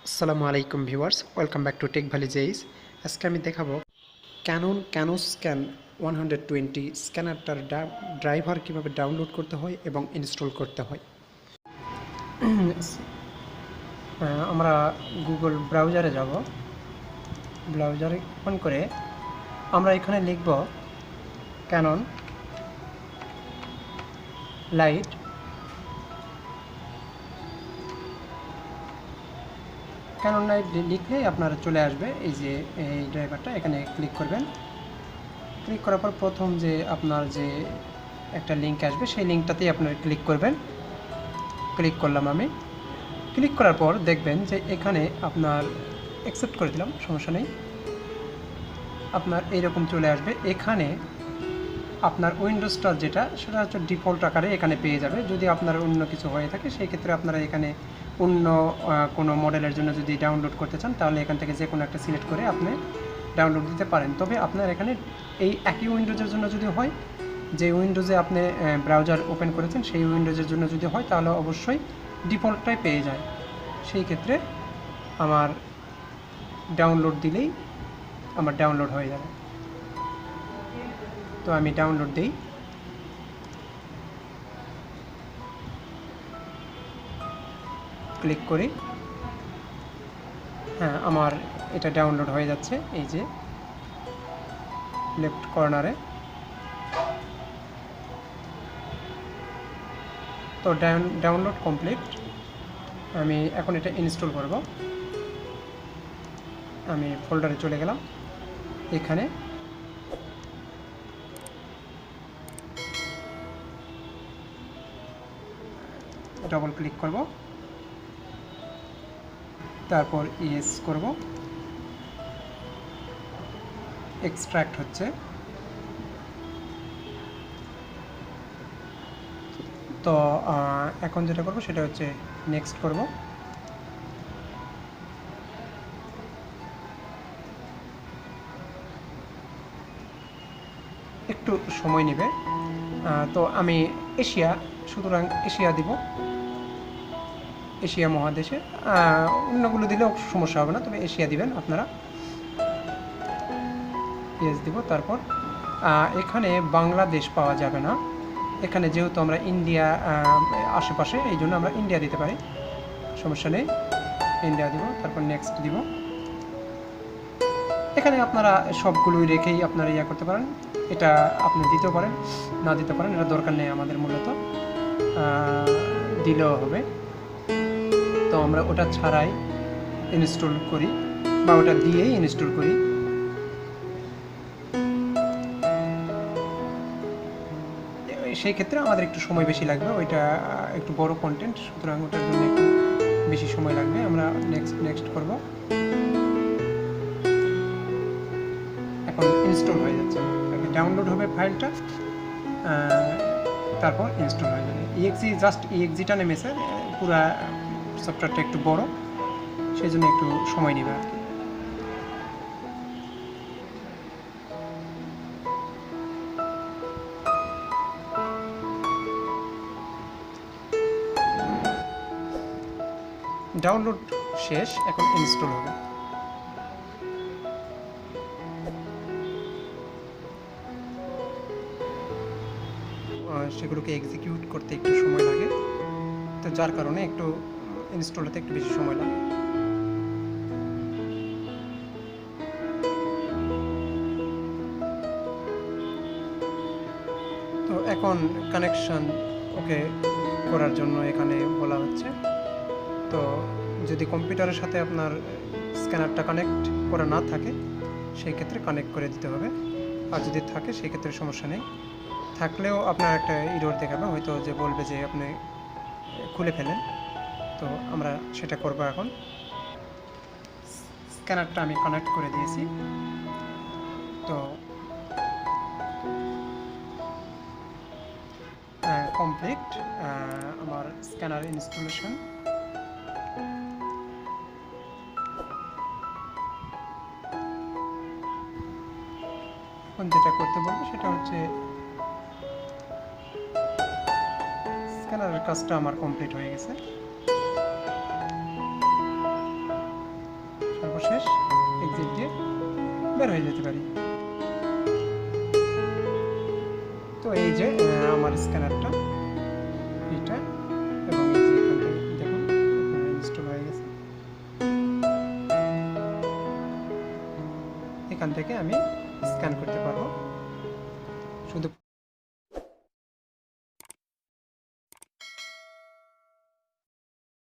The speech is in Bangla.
আসসালামু আলাইকুম viewers, welcome back to tech valley জেইস। আজকে আমি দেখাবো ক্যানন CanoScan 120 স্ক্যানারটার ড্রাইভার কিভাবে ডাউনলোড করতে হয় এবং ইনস্টল করতে হয়। আমরা গুগল ব্রাউজারে যাব। ব্রাউজারে ওপেন করে আমরা এখানে লিখব ক্যানন লাইট। ক্যানন লাইট লিখলেই আপনার চলে আসবে এই যে এই ড্রাইভারটা। এখানে ক্লিক করবেন। ক্লিক করার পর প্রথম যে আপনার যে একটা লিঙ্ক আসবে সেই লিঙ্কটাতেই আপনার ক্লিক করবেন। ক্লিক করলাম আমি। ক্লিক করার পর দেখবেন যে এখানে আপনার অ্যাকসেপ্ট করে দিলাম, সমস্যা নেই। আপনার এইরকম চলে আসবে। এখানে আপনার উইন্ডোজটা যেটা সেটা হচ্ছে ডিফল্ট আকারে এখানে পেয়ে যাবে। যদি আপনার অন্য কিছু হয়ে থাকে সেই ক্ষেত্রে আপনারা এখানে অন্য কোনো মডেলের জন্য যদি ডাউনলোড করতে চান তাহলে এখান থেকে যে কোনো একটা সিলেক্ট করে আপনি ডাউনলোড দিতে পারেন। তবে আপনার এখানে এই একই উইন্ডোজের জন্য যদি হয়, যে উইন্ডোজে আপনি ব্রাউজার ওপেন করেছেন সেই উইন্ডোজের জন্য যদি হয় তাহলে অবশ্যই ডিফল্টটাই পেয়ে যায়। সেই ক্ষেত্রে আমার ডাউনলোড দিলেই আমার ডাউনলোড হয়ে যাবে। তো আমি ডাউনলোড দিই। ক্লিক করি। হ্যাঁ, আমার এটা ডাউনলোড হয়ে যাচ্ছে এই যে লেফট কর্নারে। তো ডাউনলোড কমপ্লিট। আমি এখন এটা ইনস্টল করব। আমি ফোল্ডারে চলে গেলাম। এখানে ডবল ক্লিক করব, তারপর ইয়েস করব। এক্সট্র্যাক্ট হচ্ছে। তো এখন যেটা করব সেটা হচ্ছে নেক্সট করব। একটু সময় নেবে। তো আমি এশিয়া, সুতরাং এশিয়া দিব। এশিয়া মহাদেশে অন্যগুলো দিলেও সমস্যা হবে না, তবে এশিয়া দিবেন আপনারা। ইয়েস দিব। তারপর এখানে বাংলাদেশ পাওয়া যাবে না। এখানে যেহেতু আমরা ইন্ডিয়া আশেপাশে, এই জন্য আমরা ইন্ডিয়া দিতে পারি, সমস্যা নেই। ইন্ডিয়া দিব, তারপর নেক্সট দিব। এখানে আপনারা সবগুলোই রেখেই আপনারা ইয়া করতে পারেন। এটা আপনি দিতেও পারেন, না দিতে পারেন, এটা দরকার নেই আমাদের, মূলত দিলেও হবে। তো আমরা ওটা ছাড়াই ইনস্টল করি বা ওটা দিয়েই ইনস্টল করি। সেই ক্ষেত্রে আমাদের একটু সময় বেশি লাগবে, ওইটা একটু বড় কন্টেন্ট, সুতরাং ওটার জন্য একটু বেশি সময় লাগবে। আমরা নেক্সট করব। এখন ইনস্টল হয়ে যাচ্ছে, ডাউনলোড হবে ফাইলটা, তারপর ইনস্টল হয়ে যাবে। জাস্ট ইএক্সিটা নেমেছে, পুরা সফটওয়্যারটা একটু বড়, সেই জন্য একটু সময় নেবে আর কি। ডাউনলোড শেষ, এখন ইনস্টল হবে। সেগুলোকে এক্সিকিউট করতে একটু সময় লাগে, তো যার কারণে একটু ইনস্টল হতে একটু বেশি সময় লাগে। তো এখন কানেকশন ওকে করার জন্য এখানে বলা হচ্ছে। তো যদি কম্পিউটারের সাথে আপনার স্ক্যানারটা কানেক্ট করা না থাকে সেই ক্ষেত্রে কানেক্ট করে দিতে হবে, আর যদি থাকে সেই ক্ষেত্রে সমস্যা নেই। থাকলেও আপনার একটা এরর দেখাবে, হয়তো যে বলবে যে আপনি খুলে ফেলেন। তো আমরা সেটা করব। এখন স্ক্যানারটা আমি কানেক্ট করে দিয়েছি। তো কমপ্লিট আমার স্ক্যানার ইনস্টলেশন। এখন যেটা করতে বলবো সেটা হচ্ছে স্ক্যানারের কাজটা আমার কমপ্লিট হয়ে গেছে। সর্বশেষ এক্সিট দিয়ে বের হয়ে যেতে পারি। তো এই যে আমার স্ক্যানারটা এটা, এবং এই যে এখান থেকে দেখুন ইনস্টল হয়ে গেছে। এখান থেকে আমি স্ক্যান করতে পারবো শুধু